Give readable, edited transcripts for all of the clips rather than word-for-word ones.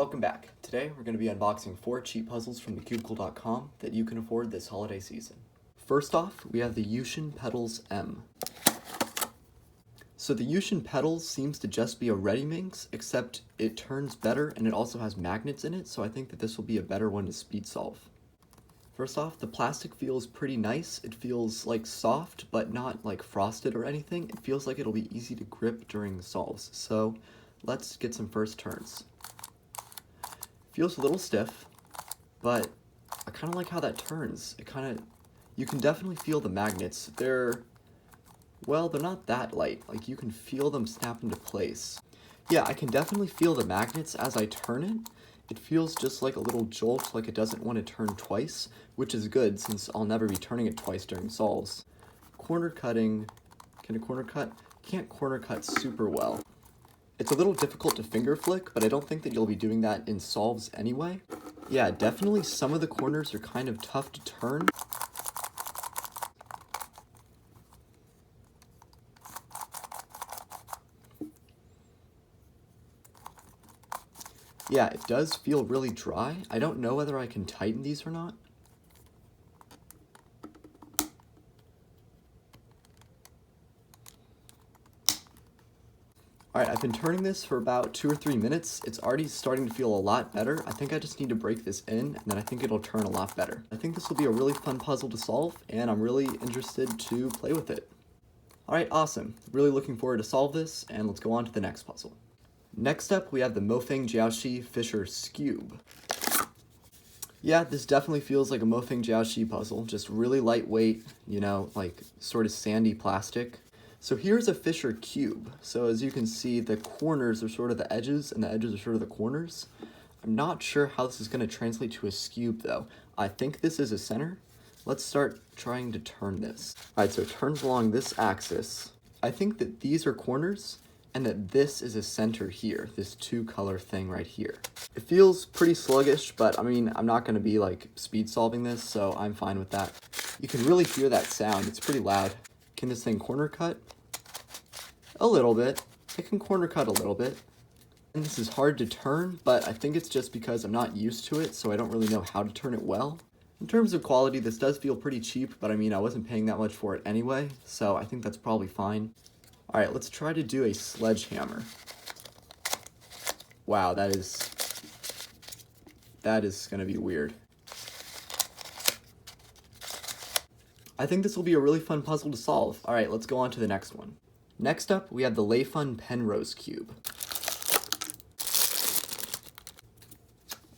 welcome back. Today we're going to be unboxing 4 cheap puzzles from thecubicule.com that you can afford this holiday season. First off, we have the Yushin Petals M. So the Yushin Petals seems to just be a ready mix, except it turns better and it also has magnets in it, so I think that this will be a better one to speed solve. First off, the plastic feels pretty nice. It feels like soft, but not like frosted or anything. It feels like it'll be easy to grip during solves. So let's get some first turns. Feels a little stiff, but I kind of like how that turns. You can definitely feel the magnets. They're not that light. Like, you can feel them snap into place. Yeah, I can definitely feel the magnets as I turn it. It feels just like a little jolt, like it doesn't want to turn twice, which is good since I'll never be turning it twice during solves. Corner cutting. Can a corner cut? Can't corner cut super well. It's a little difficult to finger flick, but I don't think that you'll be doing that in solves anyway. Yeah, definitely some of the corners are kind of tough to turn. Yeah, it does feel really dry. I don't know whether I can tighten these or not. Alright, I've been turning this for about 2 or 3 minutes. It's already starting to feel a lot better. I think I just need to break this in, and then I think it'll turn a lot better. I think this will be a really fun puzzle to solve, and I'm really interested to play with it. Alright, awesome. Really looking forward to solve this, and let's go on to the next puzzle. Next up, we have the Mofeng Jiaoshi Fisher Skewb. Yeah, this definitely feels like a Mofeng Jiaoshi puzzle, just really lightweight, you know, like sort of sandy plastic. So here's a Fisher cube. So as you can see, the corners are sort of the edges, and the edges are sort of the corners. I'm not sure how this is going to translate to a Skewb, though. I think this is a center. Let's start trying to turn this. Alright, so it turns along this axis. I think that these are corners, and that this is a center here, this 2-color thing right here. It feels pretty sluggish, but I mean, I'm not going to be like speed solving this, so I'm fine with that. You can really hear that sound. It's pretty loud. Can this thing corner cut? A little bit. It can corner cut a little bit. And this is hard to turn, but I think it's just because I'm not used to it, so I don't really know how to turn it well. In terms of quality, this does feel pretty cheap, but I mean, I wasn't paying that much for it anyway, so I think that's probably fine. Alright, let's try to do a sledgehammer. Wow, that is gonna be weird. I think this will be a really fun puzzle to solve. Alright, let's go on to the next one. Next up, we have the Layfun Penrose cube.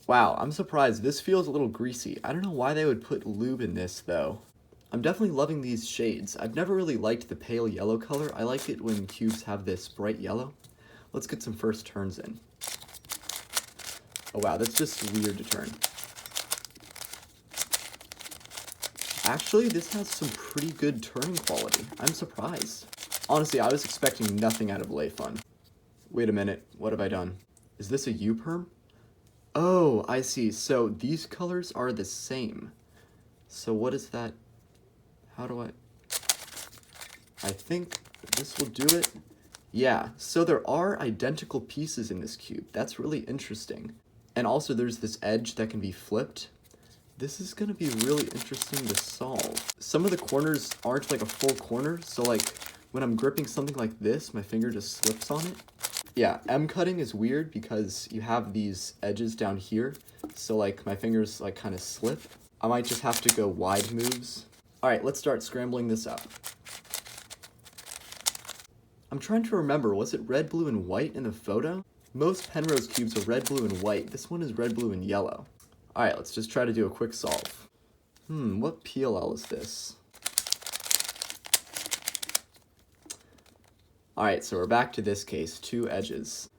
Wow, I'm surprised. This feels a little greasy. I don't know why they would put lube in this, though. I'm definitely loving these shades. I've never really liked the pale yellow color. I like it when cubes have this bright yellow. Let's get some first turns in. Oh wow, that's just weird to turn. Actually, this has some pretty good turning quality. I'm surprised. Honestly, I was expecting nothing out of Layfun. Wait a minute, what have I done? Is this a U-perm? Oh, I see. So these colors are the same. So what is that? How do I think this will do it. Yeah, so there are identical pieces in this cube. That's really interesting. And also there's this edge that can be flipped. This is gonna be really interesting to solve. Some of the corners aren't like a full corner, so like when I'm gripping something like this, my finger just slips on it. Yeah, M cutting is weird because you have these edges down here, so like my fingers like kind of slip. I might just have to go wide moves. Alright, let's start scrambling this up. I'm trying to remember, was it red, blue, and white in the photo? Most Penrose cubes are red, blue, and white. This one is red, blue, and yellow. Alright, let's just try to do a quick solve. What PLL is this? Alright, so we're back to this case, 2 edges.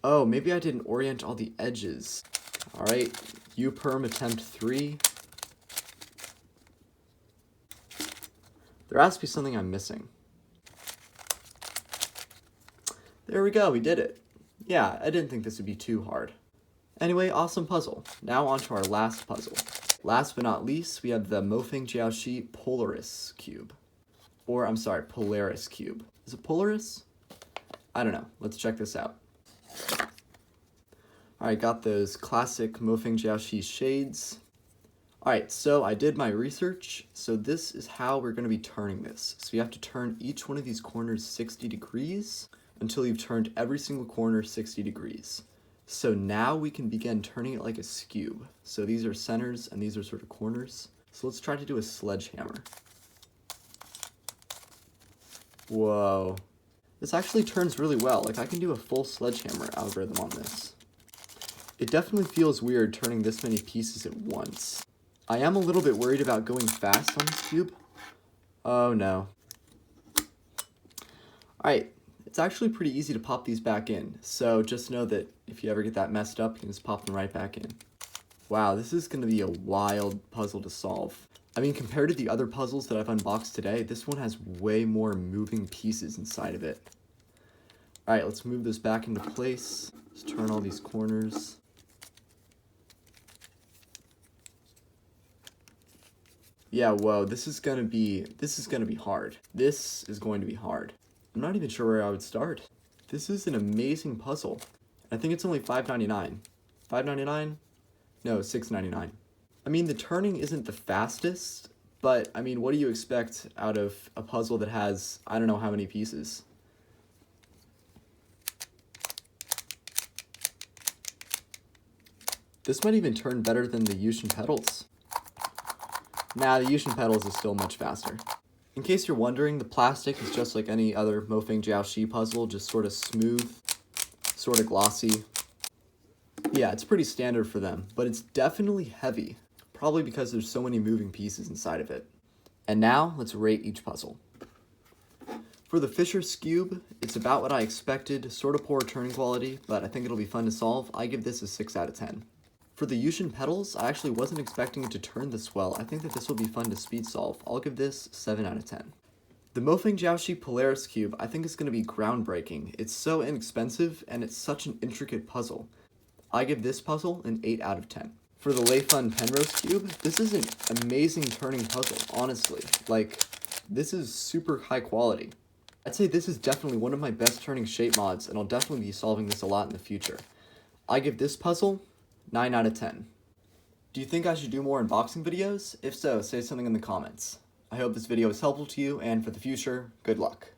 Oh, maybe I didn't orient all the edges. Alright, U-perm attempt 3. There has to be something I'm missing. There we go, we did it. Yeah, I didn't think this would be too hard. Anyway, awesome puzzle. Now on to our last puzzle. Last but not least, we have the Mofeng Jiaoshi Polaris cube. Or, I'm sorry, Polaris cube. Is it Polaris? I don't know. Let's check this out. Alright, got those classic Mofeng Jiaoshi shades. Alright, so I did my research. So this is how we're going to be turning this. So you have to turn each one of these corners 60 degrees until you've turned every single corner 60 degrees. So now we can begin turning it like a skewb. So these are centers and these are sort of corners. So let's try to do a sledgehammer. Whoa. This actually turns really well. Like, I can do a full sledgehammer algorithm on this. It definitely feels weird turning this many pieces at once. I am a little bit worried about going fast on this cube. Oh no. Alright, it's actually pretty easy to pop these back in. So just know that if you ever get that messed up, you can just pop them right back in. Wow, this is going to be a wild puzzle to solve. I mean, compared to the other puzzles that I've unboxed today, this one has way more moving pieces inside of it. Alright, let's move this back into place. Let's turn all these corners. Yeah, whoa, this is gonna be hard. This is going to be hard. I'm not even sure where I would start. This is an amazing puzzle. I think it's only $5.99. $5.99? No, $6.99. I mean, the turning isn't the fastest, but I mean, what do you expect out of a puzzle that has, I don't know how many pieces? This might even turn better than the Yushin Petals. Nah, the Yushin Petals is still much faster. In case you're wondering, the plastic is just like any other Mofeng Jiaoshi puzzle, just sort of smooth, sort of glossy. Yeah, it's pretty standard for them, but it's definitely heavy, probably because there's so many moving pieces inside of it. And now, let's rate each puzzle. For the Fisher Skewb, it's about what I expected, sort of poor turning quality, but I think it'll be fun to solve. I give this a 6 out of 10. For the Yushin Petals, I actually wasn't expecting it to turn this well. I think that this will be fun to speed solve. I'll give this 7 out of 10. The Mofeng Jiaoshi Polaris cube, I think is going to be groundbreaking. It's so inexpensive, and it's such an intricate puzzle. I give this puzzle an 8 out of 10. For the Layfun Penrose cube, this is an amazing turning puzzle, honestly. Like, this is super high quality. I'd say this is definitely one of my best turning shape mods, and I'll definitely be solving this a lot in the future. I give this puzzle 9 out of 10. Do you think I should do more unboxing videos? If so, say something in the comments. I hope this video was helpful to you, and for the future, good luck.